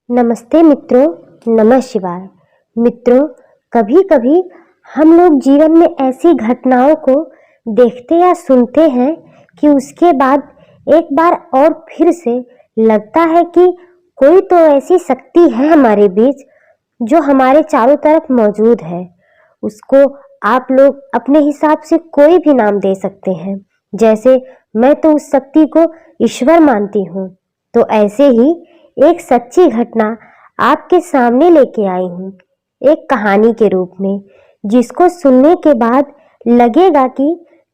नमस्ते मित्रों। नमः शिवाय। मित्रों, कभी कभी हम लोग जीवन में ऐसी घटनाओं को देखते या सुनते हैं कि उसके बाद एक बार और फिर से लगता है कि कोई तो ऐसी शक्ति है हमारे बीच जो हमारे चारों तरफ मौजूद है। उसको आप लोग अपने हिसाब से कोई भी नाम दे सकते हैं। जैसे मैं तो उस शक्ति को ईश्वर मानती हूँ। तो ऐसे ही एक सच्ची घटना आपके सामने लेके आई हूँ, एक कहानी के रूप में, जिसको सुनने के बाद लगेगा कि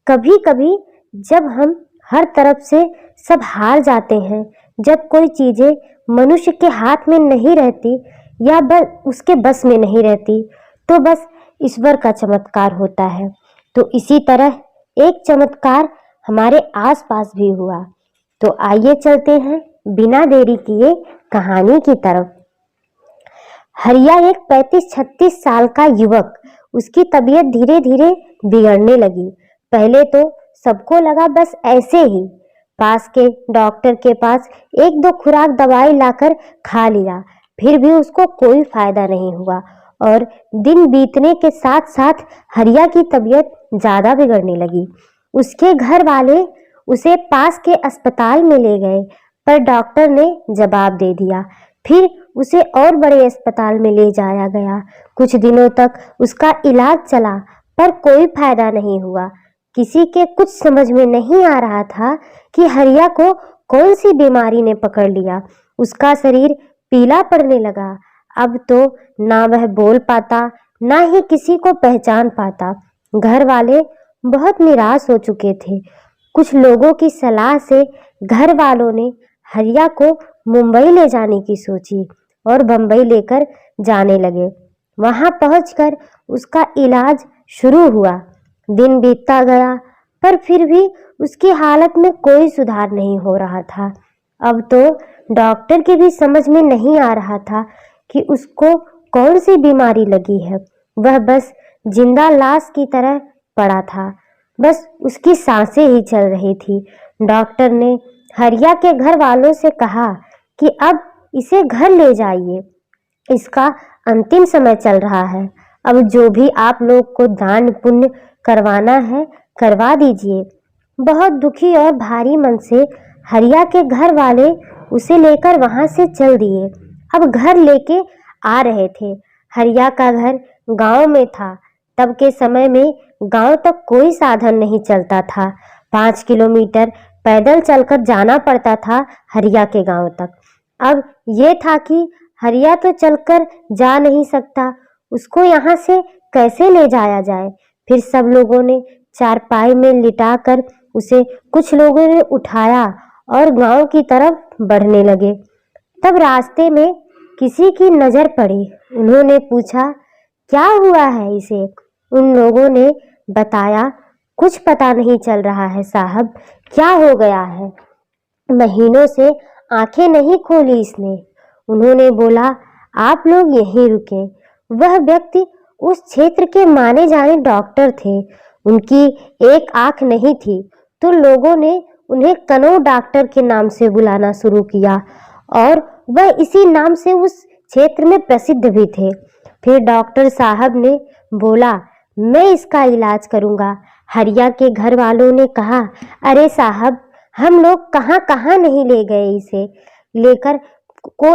कभी कभी जब हम हर तरफ से सब हार जाते हैं, जब कोई चीजें मनुष्य के हाथ में नहीं रहती या बस उसके बस में नहीं रहती, तो बस ईश्वर का चमत्कार होता है। तो इसी तरह एक चमत्कार हमारे आसपास भी हुआ। तो आइए चलते हैं बिना देरी किए कहानी की तरफ। हरिया एक 35-36 साल का युवक। उसकी तबीयत धीरे धीरे बिगड़ने लगी। पहले तो सबको लगा बस ऐसे ही। पास के डॉक्टर के पास एक दो खुराक दवाई लाकर खा लिया, फिर भी उसको कोई फायदा नहीं हुआ। और दिन बीतने के साथ साथ हरिया की तबीयत ज्यादा बिगड़ने लगी। उसके घर वाले उसे पास के अस्पताल में ले गए, पर डॉक्टर ने जवाब दे दिया। फिर उसे और बड़े अस्पताल में ले जाया गया। कुछ दिनों तक उसका इलाज चला, पर कोई फायदा नहीं हुआ। किसी के कुछ समझ में नहीं आ रहा था कि हरिया को कौन सी बीमारी ने पकड़ लिया। उसका शरीर पीला पड़ने लगा। अब तो ना वह बोल पाता, ना ही किसी को पहचान पाता। घर वाले बहुत निराश हो चुके थे। कुछ लोगों की सलाह से घर वालों ने हरिया को मुंबई ले जाने की सोची और बंबई लेकर जाने लगे। वहां पहुंचकर उसका इलाज शुरू हुआ। दिन बीतता गया, पर फिर भी उसकी हालत में कोई सुधार नहीं हो रहा था। अब तो डॉक्टर की भी समझ में नहीं आ रहा था कि उसको कौन सी बीमारी लगी है। वह बस जिंदा लाश की तरह पड़ा था। बस उसकी सांसें ही चल रही थी। डॉक्टर ने हरिया के घर वालों से कहा कि अब इसे घर ले जाइए, इसका अंतिम समय चल रहा है। अब जो भी आप लोग को दान पुण्य करवाना है करवा दीजिए। बहुत दुखी और भारी मन से हरिया के घर वाले उसे लेकर वहां से चल दिए। अब घर लेके आ रहे थे। हरिया का घर गांव में था। तब के समय में गांव तक कोई साधन नहीं चलता था। 5 किलोमीटर पैदल चलकर जाना पड़ता था हरिया के गांव तक। अब ये था कि हरिया तो चलकर जा नहीं सकता, उसको यहाँ से कैसे ले जाया जाए। फिर सब लोगों ने चारपाई में लिटाकर उसे कुछ लोगों ने उठाया और गांव की तरफ बढ़ने लगे। तब रास्ते में किसी की नजर पड़ी। उन्होंने पूछा, क्या हुआ है इसे? उन लोगों ने बताया, कुछ पता नहीं चल रहा है साहब, क्या हो गया है। महीनों से आंखें नहीं खोली इसने। उन्होंने बोला, आप लोग यहीं रुके। वह व्यक्ति उस क्षेत्र के माने जाने डॉक्टर थे। उनकी एक आंख नहीं थी, तो लोगों ने उन्हें कनौ डॉक्टर के नाम से बुलाना शुरू किया और वह इसी नाम से उस क्षेत्र में प्रसिद्ध भी थे। फिर डॉक्टर साहब ने बोला, मैं इसका इलाज करूंगा। हरिया के घर वालों ने कहा, अरे साहब, हम लोग कहाँ कहाँ नहीं ले गए इसे लेकर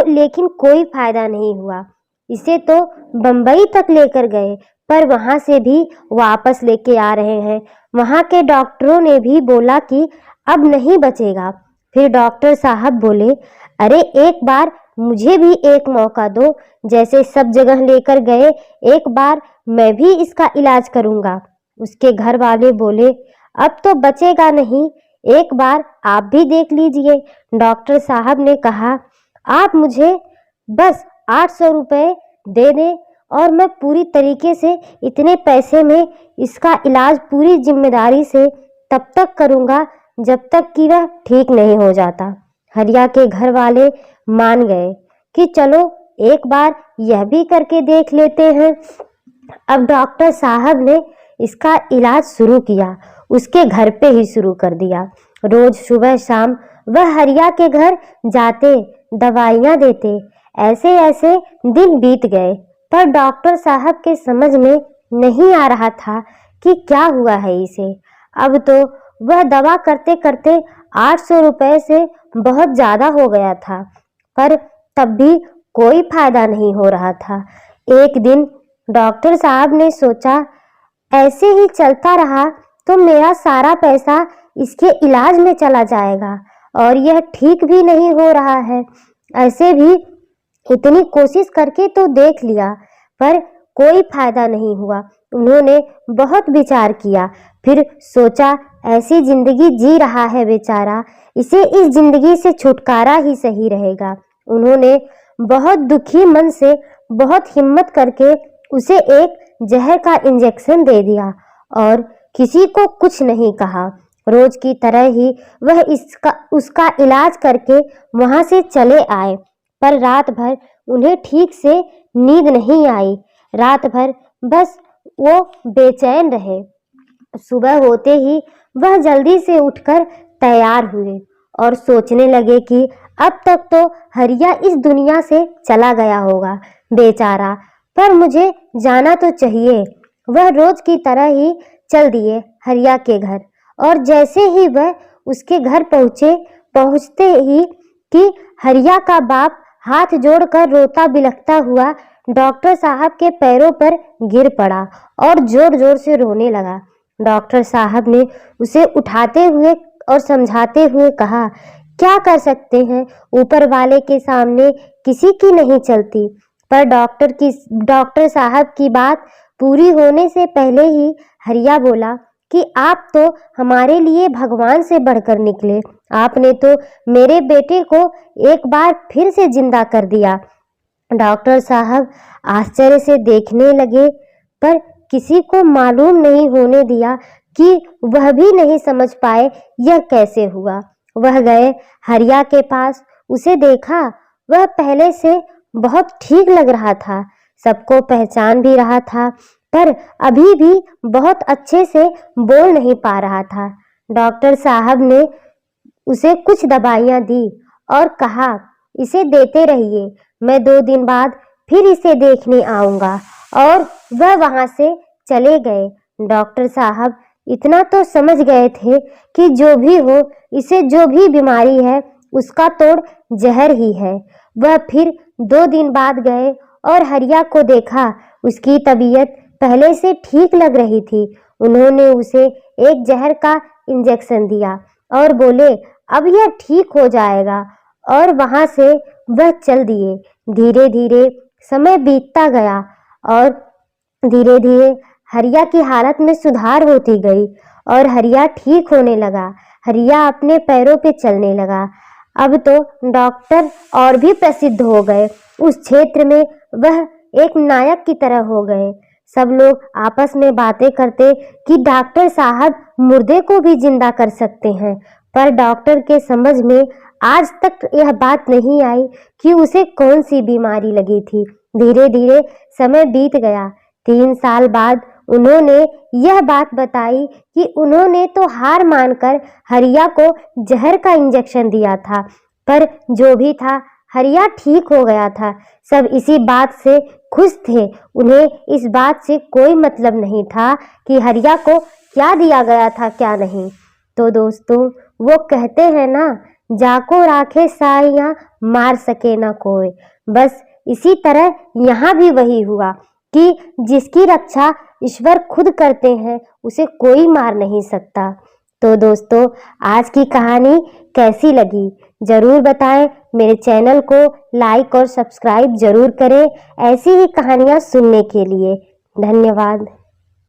लेकिन कोई फायदा नहीं हुआ। इसे तो बंबई तक लेकर गए, पर वहां से भी वापस लेके आ रहे हैं। वहां के डॉक्टरों ने भी बोला कि अब नहीं बचेगा। फिर डॉक्टर साहब बोले, अरे एक बार मुझे भी एक मौका दो, जैसे सब जगह लेकर गए, एक बार मैं भी इसका इलाज करूंगा। उसके घर वाले बोले, अब तो बचेगा नहीं, एक बार आप भी देख लीजिए। डॉक्टर साहब ने कहा, आप मुझे बस 800 रुपये दे दें और मैं पूरी तरीके से इतने पैसे में इसका इलाज पूरी जिम्मेदारी से तब तक करूंगा जब तक कि वह ठीक नहीं हो जाता। हरिया के घर वाले मान गए कि चलो एक बार यह भी करके देख लेते हैं। अब डॉक्टर साहब ने इसका इलाज शुरू किया। उसके घर पे ही शुरू कर दिया। रोज सुबह शाम वह हरिया के घर जाते, दवाइयाँ देते। ऐसे ऐसे दिन बीत गए, पर डॉक्टर साहब के समझ में नहीं आ रहा था कि क्या हुआ है इसे। अब तो वह दवा करते करते 800 रुपए से बहुत ज़्यादा हो गया था, पर तब भी कोई फायदा नहीं हो रहा था। एक दिन डॉक्टर साहब ने सोचा, ऐसे ही चलता रहा तो मेरा सारा पैसा इसके इलाज में चला जाएगा और यह ठीक भी नहीं हो रहा है। ऐसे भी इतनी कोशिश करके तो देख लिया, पर कोई फायदा नहीं हुआ। उन्होंने बहुत विचार किया, फिर सोचा ऐसी जिंदगी जी रहा है बेचारा, इसे इस जिंदगी से छुटकारा ही सही रहेगा। उन्होंने बहुत दुखी मन से बहुत हिम्मत करके उसे एक जहर का इंजेक्शन दे दिया और किसी को कुछ नहीं कहा। रोज की तरह ही वह उसका इलाज करके वहां से चले आए, पर रात भर उन्हें ठीक से नींद नहीं आई। रात भर बस वो बेचैन रहे। सुबह होते ही वह जल्दी से उठकर तैयार हुए और सोचने लगे कि अब तक तो हरिया इस दुनिया से चला गया होगा बेचारा, पर मुझे जाना तो चाहिए। वह रोज की तरह ही चल दिए हरिया के घर, और जैसे ही वह उसके घर पहुंचते ही कि हरिया का बाप हाथ जोड़कर रोता बिलखता हुआ डॉक्टर साहब के पैरों पर गिर पड़ा और जोर जोर से रोने लगा। डॉक्टर साहब ने उसे उठाते हुए और समझाते हुए कहा, क्या कर सकते हैं, ऊपर वाले के सामने किसी की नहीं चलती। पर डॉक्टर साहब की बात पूरी होने से पहले ही हरिया बोला कि आप तो हमारे लिए भगवान से बढ़कर निकले। आपने तो मेरे बेटे को एक बार फिर से जिंदा कर दिया। डॉक्टर साहब आश्चर्य से देखने लगे, पर किसी को मालूम नहीं होने दिया कि वह भी नहीं समझ पाए यह कैसे हुआ। वह गए हरिया के पास, उसे देखा, वह पहले से बहुत ठीक लग रहा था, सबको पहचान भी रहा था, पर अभी भी बहुत अच्छे से बोल नहीं पा रहा था। डॉक्टर साहब ने उसे कुछ दवाइयां दी और कहा, इसे देते रहिए, मैं 2 दिन बाद फिर इसे देखने आऊंगा। और वह वहां से चले गए। डॉक्टर साहब इतना तो समझ गए थे कि जो भी हो, इसे जो भी बीमारी है उसका तोड़ जहर ही है। वह फिर 2 दिन बाद गए और हरिया को देखा, उसकी तबीयत पहले से ठीक लग रही थी। उन्होंने उसे एक जहर का इंजेक्शन दिया और बोले, अब यह ठीक हो जाएगा, और वहां से वह चल दिए। धीरे धीरे समय बीतता गया और धीरे धीरे हरिया की हालत में सुधार होती गई और हरिया ठीक होने लगा। हरिया अपने पैरों पे चलने लगा। अब तो डॉक्टर और भी प्रसिद्ध हो गए। उस क्षेत्र में वह एक नायक की तरह हो गए। सब लोग आपस में बातें करते कि डॉक्टर साहब मुर्दे को भी जिंदा कर सकते हैं, पर डॉक्टर के समझ में आज तक यह बात नहीं आई कि उसे कौन सी बीमारी लगी थी। धीरे धीरे समय बीत गया। 3 साल बाद उन्होंने यह बात बताई कि उन्होंने तो हार मानकर हरिया को जहर का इंजेक्शन दिया था, पर जो भी था हरिया ठीक हो गया था। सब इसी बात से खुश थे। उन्हें इस बात से कोई मतलब नहीं था कि हरिया को क्या दिया गया था क्या नहीं। तो दोस्तों, वो कहते हैं ना, जाको राखे साइयां मार सके ना कोई। बस इसी तरह यहाँ भी वही हुआ कि जिसकी रक्षा ईश्वर खुद करते हैं उसे कोई मार नहीं सकता। तो दोस्तों, आज की कहानी कैसी लगी जरूर बताएं। मेरे चैनल को लाइक और सब्सक्राइब जरूर करें ऐसी ही कहानियाँ सुनने के लिए। धन्यवाद।